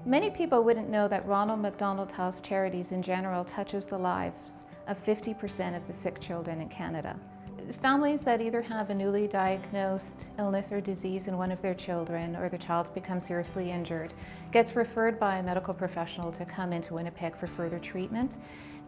Many people wouldn't know that Ronald McDonald House Charities in general touches the lives of 50% of the sick children in Canada. Families that either have a newly diagnosed illness or disease in one of their children, or the child's become seriously injured, gets referred by a medical professional to come into Winnipeg for further treatment.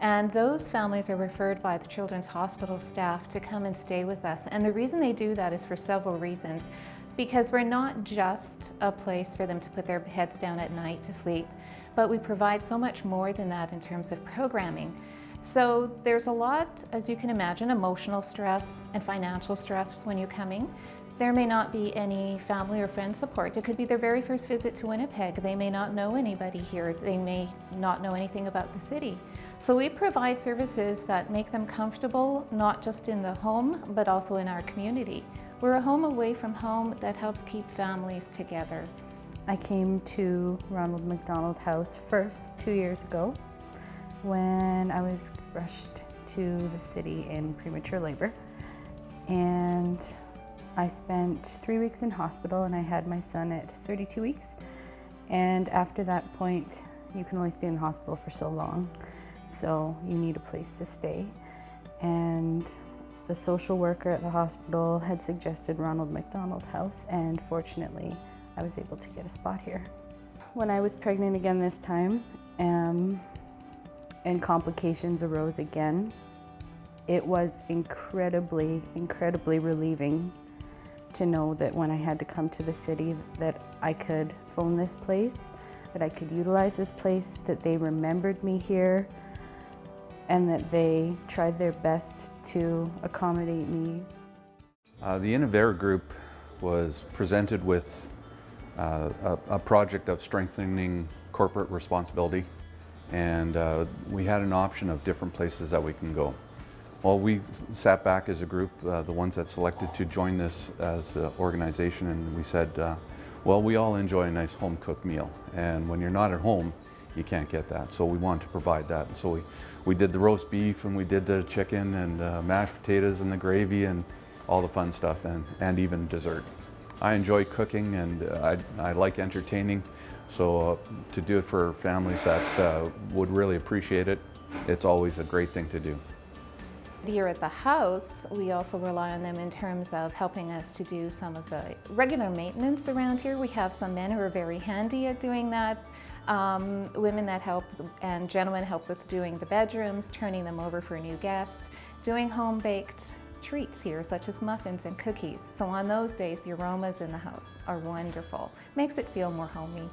And those families are referred by the Children's Hospital staff to come and stay with us. And the reason they do that is for several reasons. Because we're not just a place for them to put their heads down at night to sleep, but we provide so much more than that in terms of programming. So there's a lot, as you can imagine, emotional stress and financial stress when you're coming. There may not be any family or friend support. It could be their very first visit to Winnipeg. They may not know anybody here. They may not know anything about the city. So we provide services that make them comfortable, not just in the home, but also in our community. We're a home away from home that helps keep families together. I came to Ronald McDonald House first 2 years ago when I was rushed to the city in premature labor. And I spent 3 weeks in hospital and I had my son at 32 weeks. And after that point, you can only stay in the hospital for so long. So you need a place to stay. And the social worker at the hospital had suggested Ronald McDonald House, and fortunately, I was able to get a spot here. When I was pregnant again this time, and complications arose again, it was incredibly relieving to know that when I had to come to the city that I could phone this place, that I could utilize this place, that they remembered me here, and that they tried their best to accommodate me. The Innovator Group was presented with a project of strengthening corporate responsibility, and we had an option of different places that we can go. Well, we sat back as a group, the ones that selected to join this as an organization, and we said, well, we all enjoy a nice home-cooked meal, and when you're not at home, you can't get that. So we wanted to provide that. And so we did the roast beef, and we did the chicken, and mashed potatoes, and the gravy, and all the fun stuff, and even dessert. I enjoy cooking, and I like entertaining. So to do it for families that would really appreciate it, it's always a great thing to do. Here at the house, we also rely on them in terms of helping us to do some of the regular maintenance around here. We have some men who are very handy at doing that. Women that help and gentlemen help with doing the bedrooms, turning them over for new guests, doing home-baked treats here, such as muffins and cookies. So on those days, the aromas in the house are wonderful. Makes it feel more homey.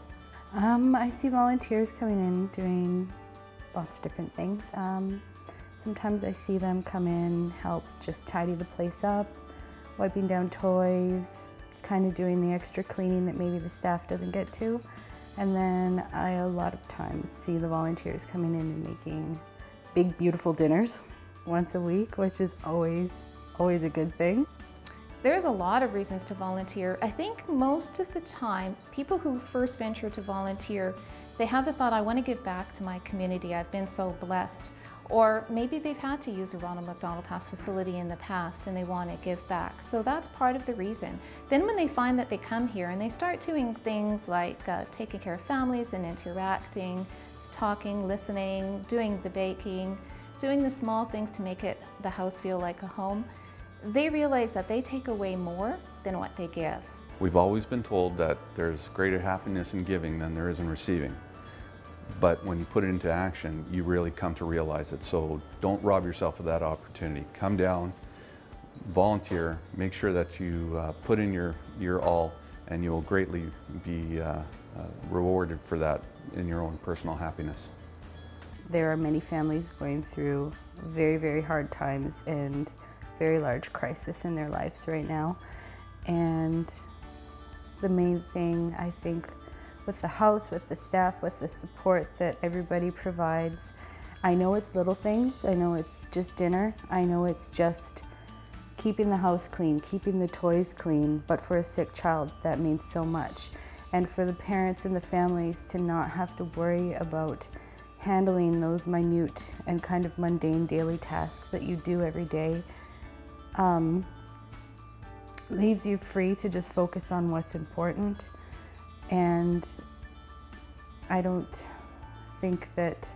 I see volunteers coming in doing lots of different things. Sometimes I see them come in, help just tidy the place up, wiping down toys, kind of doing the extra cleaning that maybe the staff doesn't get to. And then I, a lot of times, see the volunteers coming in and making big, beautiful dinners once a week, which is always a good thing. There's a lot of reasons to volunteer. I think most of the time, people who first venture to volunteer, they have the thought, I want to give back to my community, I've been so blessed. Or maybe they've had to use a Ronald McDonald House facility in the past and they want to give back. So that's part of the reason. Then when they find that they come here and they start doing things like taking care of families and interacting, talking, listening, doing the baking, doing the small things to make the house feel like a home, they realize that they take away more than what they give. We've always been told that there's greater happiness in giving than there is in receiving. But when you put it into action, you really come to realize it. So don't rob yourself of that opportunity. Come down, volunteer, make sure that you put in your all, and you will greatly be rewarded for that in your own personal happiness. There are many families going through very, very hard times and very large crisis in their lives right now. And the main thing, I think, with the house, with the staff, with the support that everybody provides. I know it's little things, I know it's just dinner, I know it's just keeping the house clean, keeping the toys clean, but for a sick child, that means so much. And for the parents and the families to not have to worry about handling those minute and kind of mundane daily tasks that you do every day, leaves you free to just focus on what's important. And I don't think that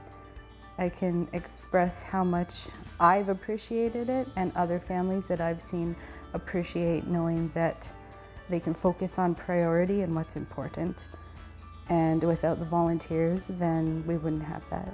I can express how much I've appreciated it, and other families that I've seen appreciate knowing that they can focus on priority and what's important. And without the volunteers, then we wouldn't have that.